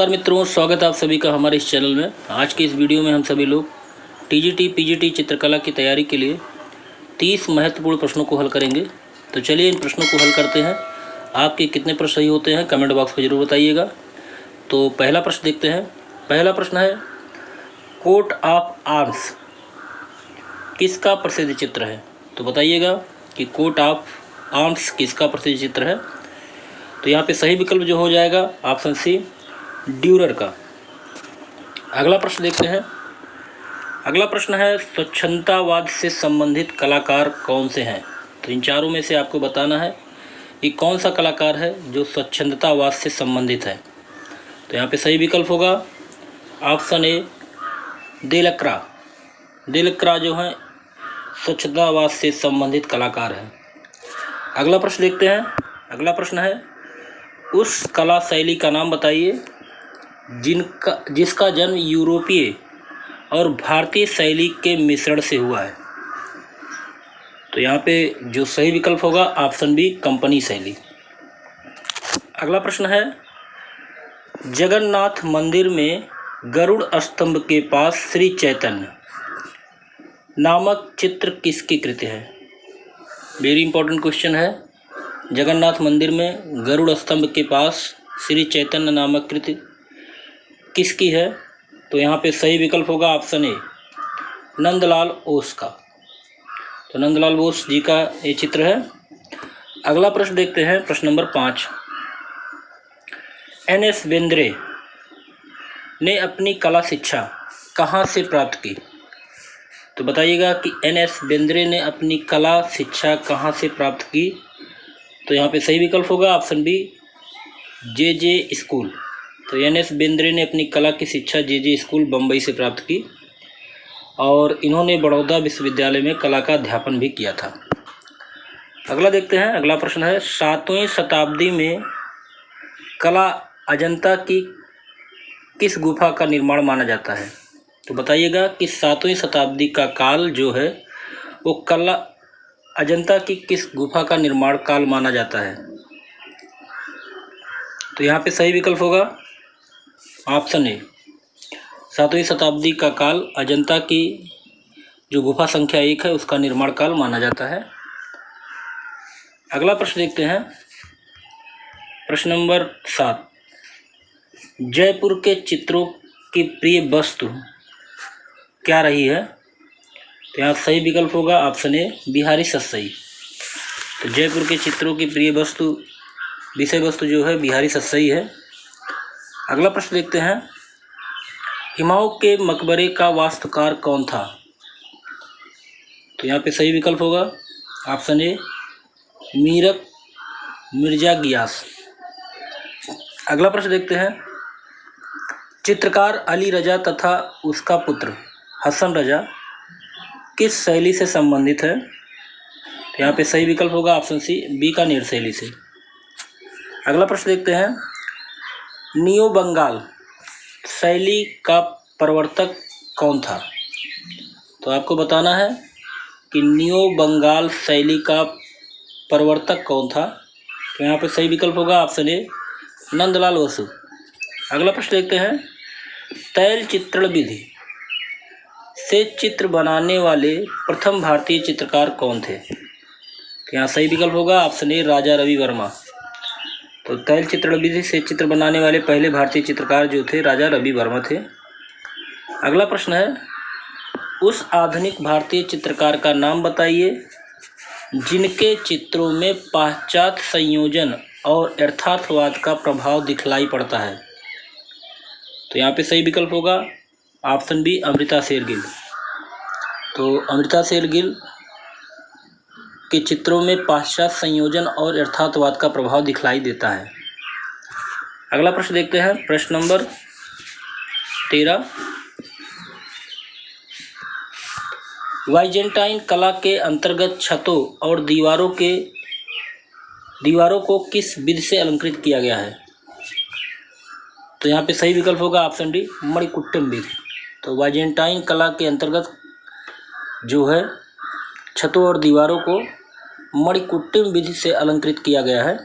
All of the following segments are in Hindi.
नमस्कार मित्रों, स्वागत है आप सभी का हमारे इस चैनल में। आज के इस वीडियो में हम सभी लोग टीजीटी पीजीटी चित्रकला की तैयारी के लिए 30 महत्वपूर्ण प्रश्नों को हल करेंगे। तो चलिए इन प्रश्नों को हल करते हैं। आपके कितने प्रश्न सही होते हैं कमेंट बॉक्स में ज़रूर बताइएगा। तो पहला प्रश्न देखते हैं। पहला प्रश्न है, कोट ऑफ आर्म्स किसका प्रसिद्ध चित्र है? तो बताइएगा कि कोट ऑफ आर्म्स किसका प्रसिद्ध चित्र है। तो यहाँ पे सही विकल्प जो हो जाएगा ऑप्शन सी, ड्यूरर का। अगला प्रश्न देखते हैं। अगला प्रश्न है, स्वच्छंदतावाद से संबंधित कलाकार कौन से हैं? तो इन चारों में से आपको बताना है कि कौन सा कलाकार है जो स्वच्छंदतावाद से संबंधित है। तो यहाँ पे सही विकल्प होगा ऑप्शन ए, देलक्रा। देलक्रा जो है स्वच्छतावाद से संबंधित कलाकार है। अगला प्रश्न देखते हैं। अगला प्रश्न है, उस कला शैली का नाम बताइए जिसका जन्म यूरोपीय और भारतीय शैली के मिश्रण से हुआ है। तो यहाँ पे जो सही विकल्प होगा ऑप्शन बी, कंपनी शैली। अगला प्रश्न है, जगन्नाथ मंदिर में गरुड़ स्तंभ के पास श्री चैतन्य नामक चित्र किसकी कृति है? वेरी इंपॉर्टेंट क्वेश्चन है। जगन्नाथ मंदिर में गरुड़ स्तंभ के पास श्री चैतन्य नामक कृति किसकी है? तो यहाँ पे सही विकल्प होगा ऑप्शन ए, नंदलाल बोस का। तो नंदलाल बोस जी का ये चित्र है। अगला प्रश्न देखते हैं, प्रश्न नंबर 5। एन.एस. बेंद्रे ने अपनी कला शिक्षा कहाँ से प्राप्त की? तो बताइएगा कि एन.एस. बेंद्रे ने अपनी कला शिक्षा कहाँ से प्राप्त की। तो यहाँ पे सही विकल्प होगा ऑप्शन बी, जे स्कूल। तो एन.एस. बेंद्रे ने अपनी कला की शिक्षा जे स्कूल बम्बई से प्राप्त की और इन्होंने बड़ौदा विश्वविद्यालय में कला का अध्यापन भी किया था। अगला देखते हैं। अगला प्रश्न है, 7वीं शताब्दी में कला अजंता की किस गुफा का निर्माण माना जाता है? तो बताइएगा कि 7वीं शताब्दी का काल जो है वो कला अजंता की किस गुफा का निर्माण काल माना जाता है? तो यहाँ पे सही विकल्प होगा ऑप्शन ए, 7वीं शताब्दी का काल अजंता की जो गुफा संख्या 1 है उसका निर्माण काल माना जाता है। अगला प्रश्न देखते हैं, प्रश्न नंबर 7। जयपुर के चित्रों की प्रिय वस्तु क्या रही है? तो यहाँ सही विकल्प होगा ऑप्शन ए, बिहारी सतसई। तो जयपुर के चित्रों की प्रिय वस्तु विषय वस्तु जो है बिहारी सतसई है। अगला प्रश्न देखते हैं, हुमायूं के मकबरे का वास्तुकार कौन था? तो यहाँ पे सही विकल्प होगा ऑप्शन ए, मीरक मिर्जा गियास। अगला प्रश्न देखते हैं, चित्रकार अली रजा तथा उसका पुत्र हसन रजा किस शैली से संबंधित है? तो यहाँ पे सही विकल्प होगा ऑप्शन सी, बीकानेर शैली से। अगला प्रश्न देखते हैं, नियो बंगाल शैली का प्रवर्तक कौन था? तो आपको बताना है कि नियो बंगाल शैली का प्रवर्तक कौन था। तो यहाँ पे सही विकल्प होगा ऑप्शन ए, नंदलाल बसु। अगला प्रश्न देखते हैं, तैल चित्रण विधि से चित्र बनाने वाले प्रथम भारतीय चित्रकार कौन थे? तो यहाँ सही विकल्प होगा ऑप्शन ए, राजा रवि वर्मा। तो तैल चित्रण विधि से चित्र बनाने वाले पहले भारतीय चित्रकार जो थे राजा रवि वर्मा थे। अगला प्रश्न है, उस आधुनिक भारतीय चित्रकार का नाम बताइए जिनके चित्रों में पाश्चात्य संयोजन और यथार्थवाद का प्रभाव दिखलाई पड़ता है। तो यहाँ पे सही विकल्प होगा ऑप्शन बी, अमृता शेरगिल। तो अमृता शेरगिल के चित्रों में पाश्चात्य संयोजन और यथार्थवाद का प्रभाव दिखलाई देता है। अगला प्रश्न देखते हैं, प्रश्न नंबर 13। बाइजेंटाइन कला के अंतर्गत छतों और दीवारों को किस विधि से अलंकृत किया गया है? तो यहाँ पे सही विकल्प होगा ऑप्शन डी, मणिकुट्टिम विधि। तो बाइजेंटाइन कला के अंतर्गत जो है छतों और दीवारों को मणिकुट्टिम विधि से अलंकृत किया गया है।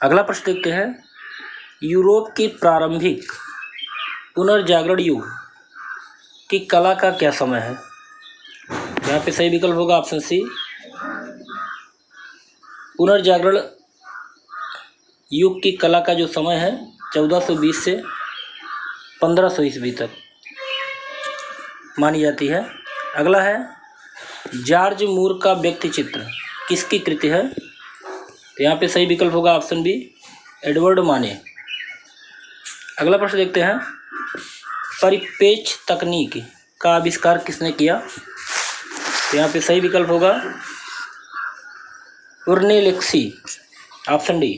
अगला प्रश्न देखते हैं, यूरोप की प्रारंभिक पुनर्जागरण युग की कला का क्या समय है? यहाँ पे सही विकल्प होगा ऑप्शन सी। पुनर्जागरण युग की कला का जो समय है 1420 से 1500 ईस्वी तक मानी जाती है। अगला है जॉर्ज मूर का व्यक्ति चित्र किसकी कृति है? तो यहाँ पे सही विकल्प होगा ऑप्शन बी, एडवर्ड माने। अगला प्रश्न देखते हैं, परिप्रेक्ष्य तकनीक का आविष्कार किसने किया? तो यहाँ पे सही विकल्प होगा ब्रुनेलेस्की, ऑप्शन डी।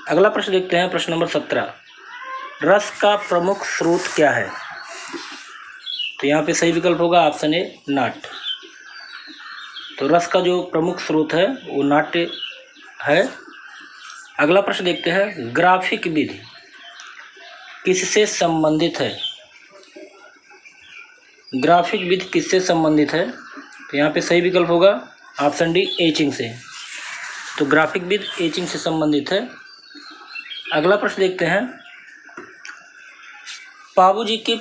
अगला प्रश्न देखते हैं, प्रश्न नंबर 17, रस का प्रमुख स्रोत क्या है? तो यहाँ पे सही विकल्प होगा ऑप्शन ए, नाट्य। तो रस का जो प्रमुख स्रोत है वो नाट्य है। अगला प्रश्न देखते हैं, ग्राफिक विधि किससे संबंधित है? ग्राफिक विधि किससे संबंधित है? तो यहाँ पे सही विकल्प होगा ऑप्शन डी, एचिंग से। तो ग्राफिक विधि एचिंग से संबंधित है। अगला प्रश्न देखते हैं, पाबूजी की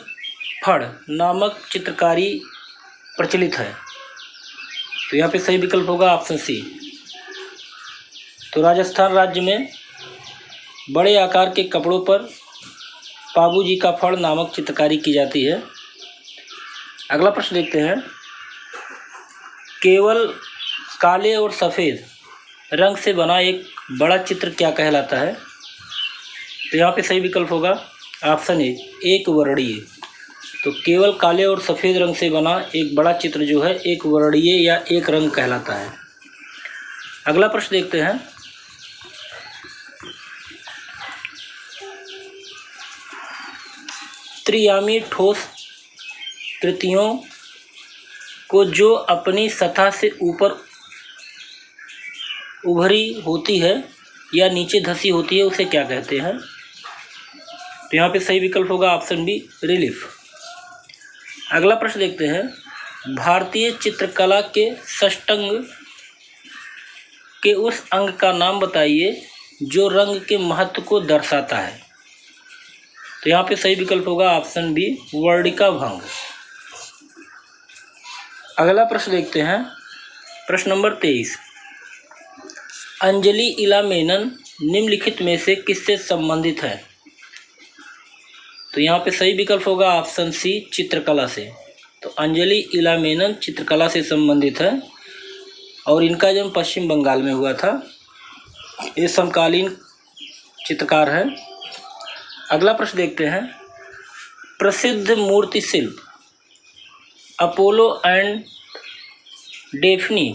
फड़ नामक चित्रकारी प्रचलित है। तो यहाँ पे सही विकल्प होगा ऑप्शन सी। तो राजस्थान राज्य में बड़े आकार के कपड़ों पर पाबूजी का फड़ नामक चित्रकारी की जाती है। अगला प्रश्न देखते हैं, केवल काले और सफ़ेद रंग से बना एक बड़ा चित्र क्या कहलाता है? तो यहाँ पे सही विकल्प होगा ऑप्शन ए, एक वर्णीय। तो केवल काले और सफ़ेद रंग से बना एक बड़ा चित्र जो है एक वर्णीय या एक रंग कहलाता है। अगला प्रश्न देखते हैं, त्रियामी ठोस कृतियों को जो अपनी सतह से ऊपर उभरी होती है या नीचे धसी होती है उसे क्या कहते हैं? तो यहाँ पे सही विकल्प होगा ऑप्शन बी, रिलीफ। अगला प्रश्न देखते हैं, भारतीय चित्रकला के षष्ठांग के उस अंग का नाम बताइए जो रंग के महत्व को दर्शाता है। तो यहाँ पे सही विकल्प होगा ऑप्शन बी, वर्णिका भंग। अगला प्रश्न देखते हैं, प्रश्न नंबर 23, अंजलि इला मेनन निम्नलिखित में से किससे संबंधित है? तो यहाँ पे सही विकल्प होगा ऑप्शन सी, चित्रकला से। तो अंजलि इला मेनन चित्रकला से संबंधित है और इनका जन्म पश्चिम बंगाल में हुआ था। ये समकालीन चित्रकार है। अगला प्रश्न देखते हैं, प्रसिद्ध मूर्ति शिल्प अपोलो एंड डेफनी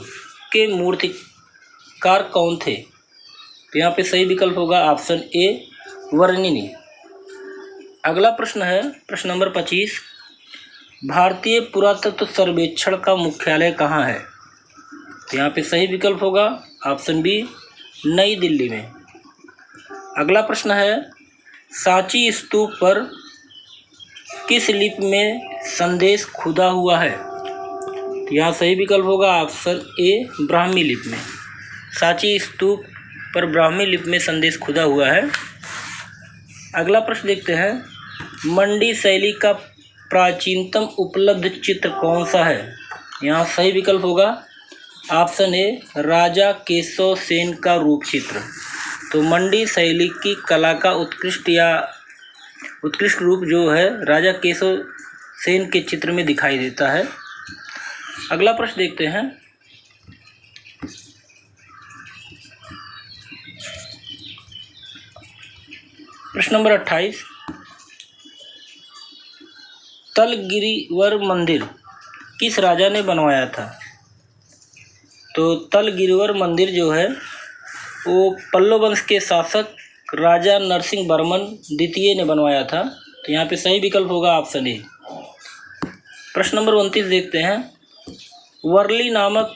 के मूर्तिकार कौन थे? तो यहाँ पे सही विकल्प होगा ऑप्शन ए, वर्णिनी। अगला प्रश्न है, प्रश्न नंबर 25, भारतीय पुरातत्व सर्वेक्षण का मुख्यालय कहाँ है? तो यहाँ पे सही विकल्प होगा ऑप्शन बी, नई दिल्ली में। अगला प्रश्न है, सांची स्तूप पर किस लिपि में संदेश खुदा हुआ है? तो यहाँ सही विकल्प होगा ऑप्शन ए, ब्राह्मी लिपि में। सांची स्तूप पर ब्राह्मी लिपि में संदेश खुदा हुआ है। अगला प्रश्न देखते हैं, मंडी शैली का प्राचीनतम उपलब्ध चित्र कौन सा है? यहाँ सही विकल्प होगा ऑप्शन ए, राजा केशव सेन का रूप चित्र। तो मंडी शैली की कला का उत्कृष्ट रूप जो है राजा केशव सेन के चित्र में दिखाई देता है। अगला प्रश्न देखते हैं, प्रश्न नंबर 28, तलगिरीवर मंदिर किस राजा ने बनवाया था? तो तलगिरीवर मंदिर जो है वो पल्लव वंश के शासक राजा नरसिंह वर्मन द्वितीय ने बनवाया था। तो यहाँ पे सही विकल्प होगा ऑप्शन ए। प्रश्न नंबर 29 देखते हैं, वर्ली नामक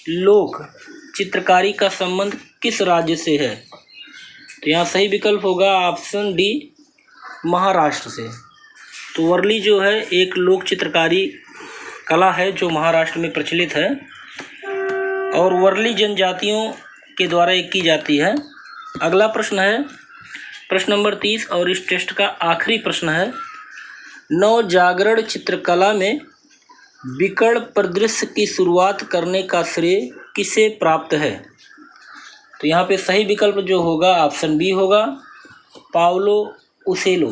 लोक चित्रकारी का संबंध किस राज्य से है? तो यहाँ सही विकल्प होगा ऑप्शन डी, महाराष्ट्र से। तो वर्ली जो है एक लोक चित्रकारी कला है जो महाराष्ट्र में प्रचलित है और वर्ली जनजातियों के द्वारा एक की जाती है। अगला प्रश्न है प्रश्न नंबर 30 और इस टेस्ट का आखिरी प्रश्न है, नवजागरण चित्रकला में विकर्ण परिदृश्य की शुरुआत करने का श्रेय किसे प्राप्त है? तो यहाँ पे सही विकल्प जो होगा ऑप्शन बी होगा, पाउलो उसेलो।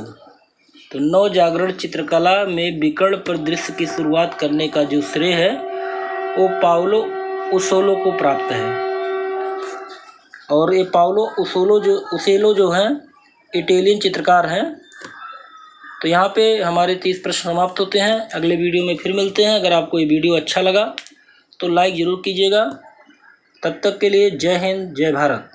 तो नवजागरण चित्रकला में विकर्ण परिदृश्य की शुरुआत करने का जो श्रेय है वो पाउलो उसेलो को प्राप्त है। और ये पाउलो उसेलो जो हैं इटालियन चित्रकार हैं। तो यहाँ पे हमारे 30 प्रश्न समाप्त होते हैं। अगले वीडियो में फिर मिलते हैं। अगर आपको ये वीडियो अच्छा लगा तो लाइक ज़रूर कीजिएगा। तब तक के लिए जय हिंद, जय भारत।